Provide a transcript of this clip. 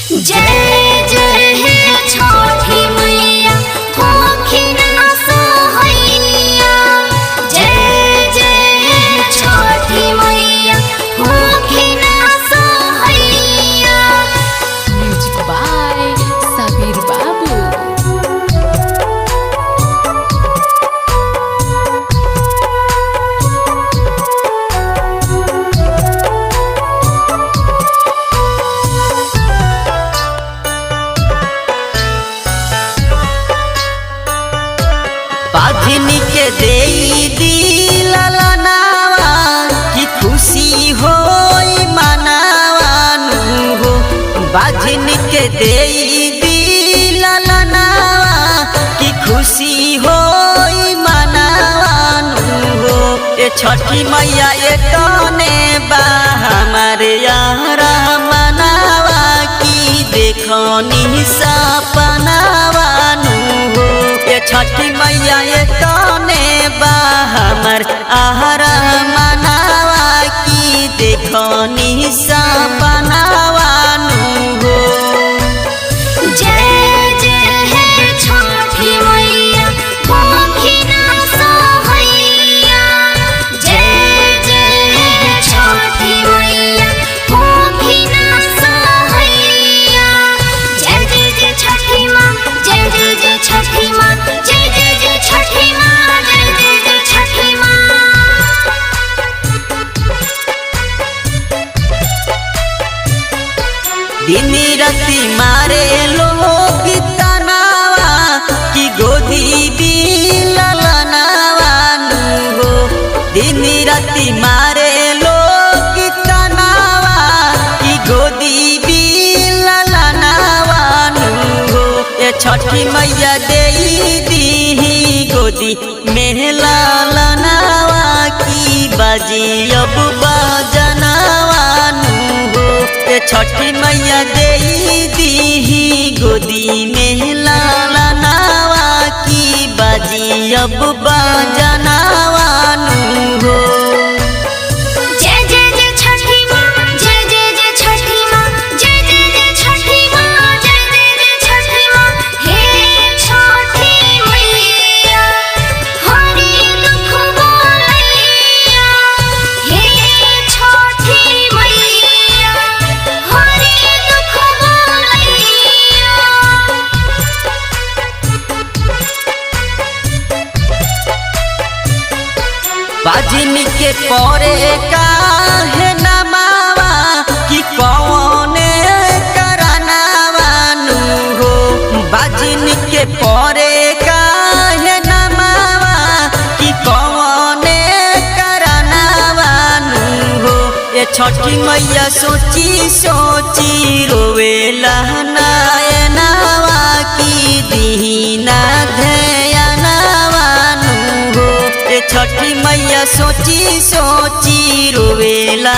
जय जय हे छठी मैया होखिन असहैया। जय जय हे छठी मैया होखिन असहैया। म्यूजिक बाय सबीर बाबू। बाधिनी के देई दिलनावा की खुशी होई मनावानु हो। बाधिनी के देई दिलनावा की खुशी होई मनावानु हो। ए छठी मैया ये तने बा हमारे यारा मनावा की देखनी सपनावानु हो। ये छठी मैया ये तने बा हमर आहारा मनावा की देखनी सपनावानु हो। जय जय हे छठी मैया होखिन असहैया। जय जय हे छठी मैया होखिन असहैया। जय जय जय छठी माँ, जय जय जय छठी माँ, जय जय जय छठी माँ, जय जय जय छठी माँ। दिन राति मारे लोग तनावा की गोदी दिलनावानु हो। दिन राति मारे लोग तनावा की गोदी दिलनावानु हो। ये छठी मैया देई दी गोदी में लालनावा की बाजी अब बजनावानु हो। ये छठी मैया देई दी गोदी में लालनावा की बाजी अब बजनावानु हो। जय जय जय छठी माँ, जय जय जय छठी माँ, जय जय जय छठी माँ, जय जय जय छठी माँ। हे छठी मैया हरि दुख बोलैया। हे छठी मैया हरि दुख बोलैया। बाजिनी के परे काहे नमावा कि कौने करनावानु हो। बाजिनी के परे काहे नमावा कि कौने करनावानु हो। ये छठी मैया सोची सोची रोवेला नयनावा की दीना ध्यानवानु हो। ये छठी मैया सोची सोची रोवेला